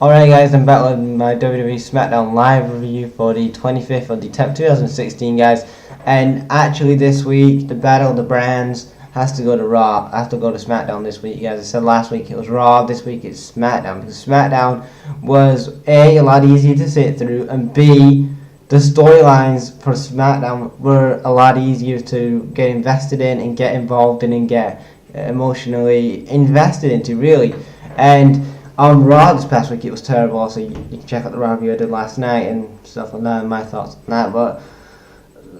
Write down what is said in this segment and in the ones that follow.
Alright guys, I'm back with my WWE SmackDown live review for the 25th of the 10th, 2016 guys. And actually this week, the Battle of the Brands has to go to Raw, has to go to SmackDown this week guys. I said last week it was Raw, this week it's SmackDown. Because SmackDown was A lot easier to sit through, and B, the storylines for SmackDown were a lot easier to get invested in and get involved in and get emotionally invested into really. And on Raw this past week it was terrible, so you can check out the Raw review I did last night and stuff like that and my thoughts on that. But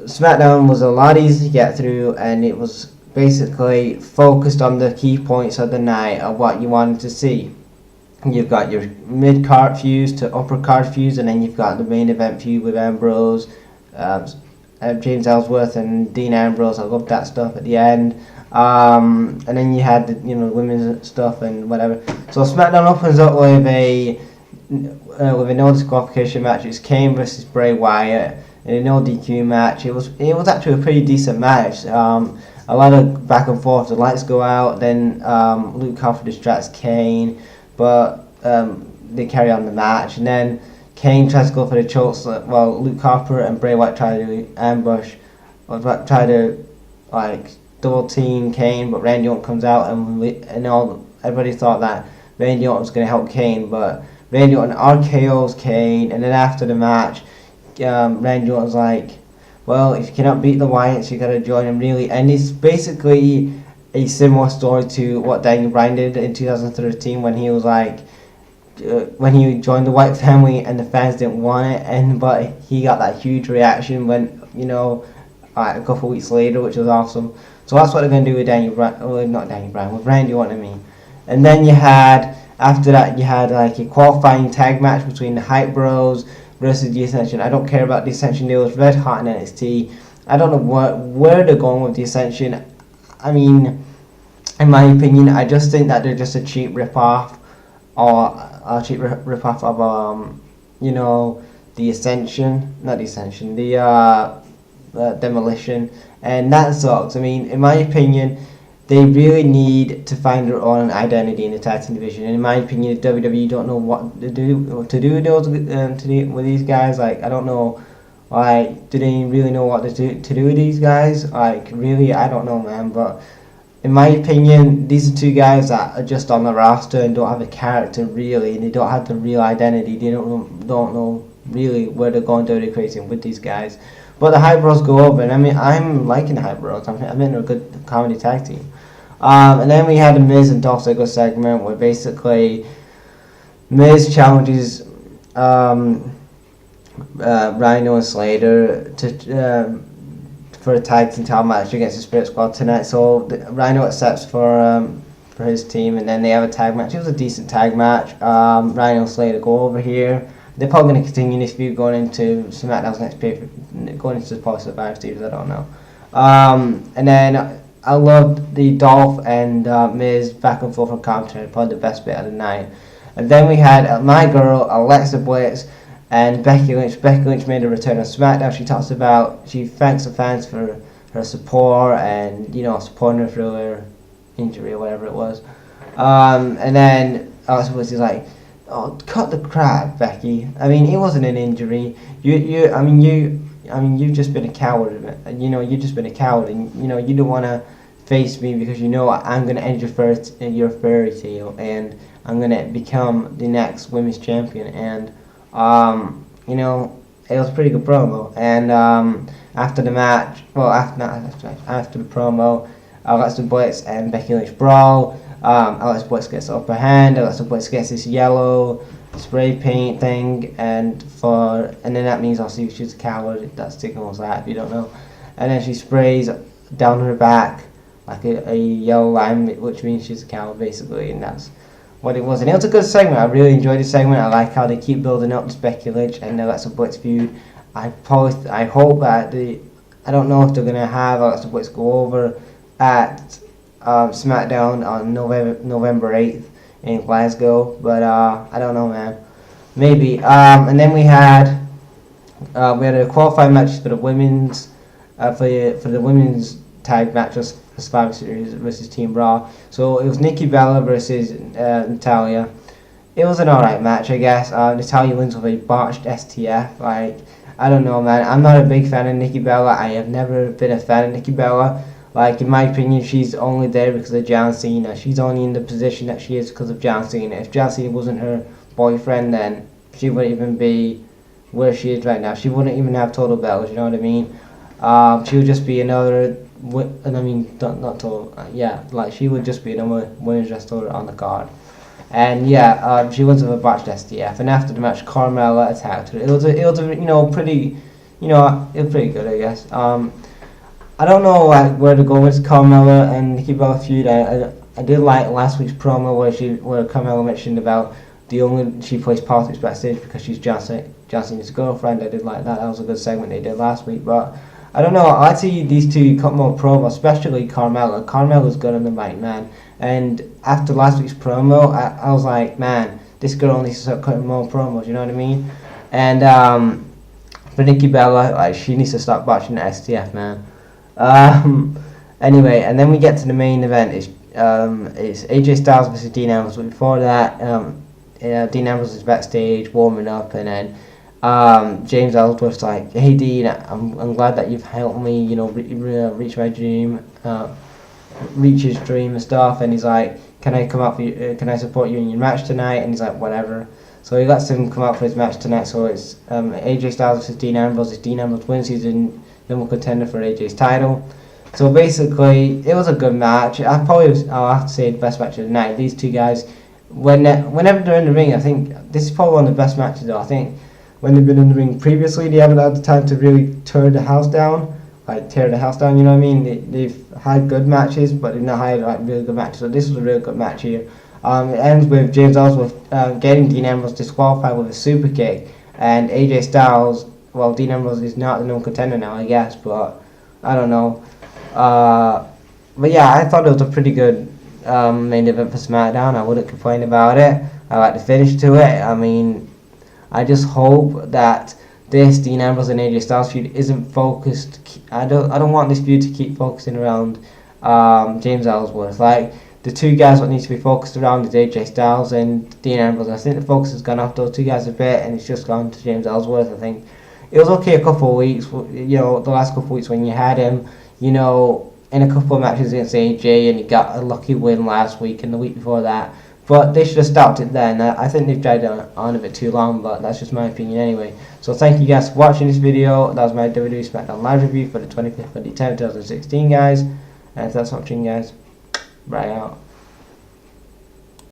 SmackDown was a lot easier to get through, and it was basically focused on the key points of the night of what you wanted to see. You've got your mid-card feuds to upper-card feuds, and then you've got the main event feud with Ambrose, James Ellsworth and Dean Ambrose. I loved that stuff at the end. And then you had the women's stuff and whatever. So SmackDown opens up with a no disqualification match. It's Kane versus Bray Wyatt in a no DQ match. It was actually a pretty decent match. A lot of back and forth. The lights go out. Then Luke Harper distracts Kane, but they carry on the match. And then Kane tries to go for the choke. Well, Luke Harper and Bray Wyatt try to ambush, or try to double team Kane, but Randy Orton comes out, and everybody thought that Randy Orton was going to help Kane, but Randy Orton RKO's Kane, and then after the match, Randy Orton's like, well, if you cannot beat the Wyatts, you got to join them really, and it's basically a similar story to what Daniel Bryan did in 2013 when he was like, when he joined the Wyatt family and the fans didn't want it, but he got that huge reaction when, a couple of weeks later, which was awesome. So that's what they're going to do with with Randy Orton, I mean. And then after that, you had like a qualifying tag match between the Hype Bros versus the Ascension. I don't care about the Ascension, they was red hot in NXT. I don't know where they're going with the Ascension. I mean, in my opinion, I just think that they're just a cheap rip-off, or a cheap rip-off of, the Ascension, not the Ascension, the Demolition, and that sucks. I mean, in my opinion, they really need to find their own identity in the tag team division. And in my opinion, the WWE don't know what to do with these guys. Like, I don't know, do they really know what to do with these guys? Really, I don't know, man. But in my opinion, these are two guys that are just on the roster and don't have a character really, and they don't have the real identity. They don't know really where they're going to do crazy with these guys. But the Hype Bros go over, and I mean, I'm liking the Hype Bros. I mean, they're a good comedy tag team. And then we had the Miz and Dolph Ziggler segment where basically Miz challenges Rhino and Slater for a tag team title match against the Spirit Squad tonight. So Rhino accepts for his team, and then they have a tag match. It was a decent tag match. Rhino and Slater go over here. They're probably going to continue this feud going into SmackDown's next pay, going into the Survivor Series, I don't know. And then I loved the Dolph and Miz back and forth on commentary, probably the best bit of the night. And then we had my girl, Alexa Bliss, and Becky Lynch. Becky Lynch made a return on SmackDown. She thanks the fans for her support and, supporting her through her injury or whatever it was. And then Alexa Bliss is like, oh, cut the crap, Becky. I mean, it wasn't an injury. You've just been a coward. You've just been a coward, and you don't want to face me because I'm gonna end your fairy tale, and I'm gonna become the next women's champion. And it was a pretty good promo. And after the match, after the promo, Alexa Bliss and Becky Lynch brawl. Alexa Bliss gets the upper hand. Alexa Bliss gets this yellow spray paint thing, and then that means also she's a coward. That signals that if you don't know. And then she sprays down her back like a yellow line, which means she's a coward basically, and that's what it was. And it was a good segment. I really enjoyed the segment. I like how they keep building up this Becky Lynch and Alexa Bliss feud. I hope that I don't know if they're gonna have Alexa Bliss go over at SmackDown on November 8th in Glasgow, but I don't know, man. Maybe. And then we had a qualifying match for the women's tag matches for Survivor Series versus Team Raw. So it was Nikki Bella versus Natalya. it was an alright match, I guess. Natalya wins with a botched STF. Like, I don't know, man. I'm not a big fan of Nikki Bella. I have never been a fan of Nikki Bella. Like, in my opinion, she's only there because of John Cena. She's only in the position that she is because of John Cena. If John Cena wasn't her boyfriend, then she wouldn't even be where she is right now. She wouldn't even have total bells, you know what I mean? She would just be another, and I mean, not total, yeah, like, she would just be another women's wrestler on the card. And yeah, she wins with a botched STF. And after the match, Carmella attacked her. It was pretty, it was pretty good, I guess. I don't know like where to go with Carmella and Nikki Bella feud. I did like last week's promo where Carmella mentioned about she plays politics backstage because she's John Cena's girlfriend. I did like that. That was a good segment they did last week. But I don't know. I see these two cut more promo, especially Carmella. Carmella's good on the mic, man. And after last week's promo, I was like, man, this girl needs to start cutting more promos. You know what I mean? And for Nikki Bella, like, she needs to stop watching the STF, man. Anyway, and then we get to the main event. It's AJ Styles versus Dean Ambrose. But before that, Dean Ambrose is backstage warming up, and then James Ellsworth's like, "Hey Dean, I'm glad that you've helped me, reach my dream, reach his dream and stuff." And he's like, "Can I come out for you? Can I support you in your match tonight?" And he's like, "Whatever." So he lets him come out for his match tonight. So it's AJ Styles versus Dean Ambrose. If Dean Ambrose wins, he's in number contender for AJ's title. So basically, it was a good match. I'll have to say the best match of the night. These two guys, whenever they're in the ring, I think this is probably one of the best matches though. I think when they've been in the ring previously, they haven't had the time to really tear the house down, you know what I mean? They've had good matches, but they've not had like really good matches. So this was a really good match here. It ends with James Ellsworth getting Dean Ambrose disqualified with a super kick, and AJ Styles. Well, Dean Ambrose is not the known contender now, I guess, but I don't know. But yeah, I thought it was a pretty good main event for SmackDown. I wouldn't complain about it. I like the finish to it. I mean, I just hope that this Dean Ambrose and AJ Styles feud isn't focused. I don't want this feud to keep focusing around James Ellsworth. Like, the two guys that need to be focused around is AJ Styles and Dean Ambrose. I think the focus has gone off those two guys a bit, and it's just gone to James Ellsworth. I think it was okay a couple of weeks, the last couple of weeks when you had him, in a couple of matches against AJ, and he got a lucky win last week and the week before that. But they should have stopped it then. I think they've dragged it on a bit too long, but that's just my opinion anyway. So thank you guys for watching this video. That was my WWE SmackDown live review for the 25th of December 2016, guys. And thanks for watching, guys. Bye out.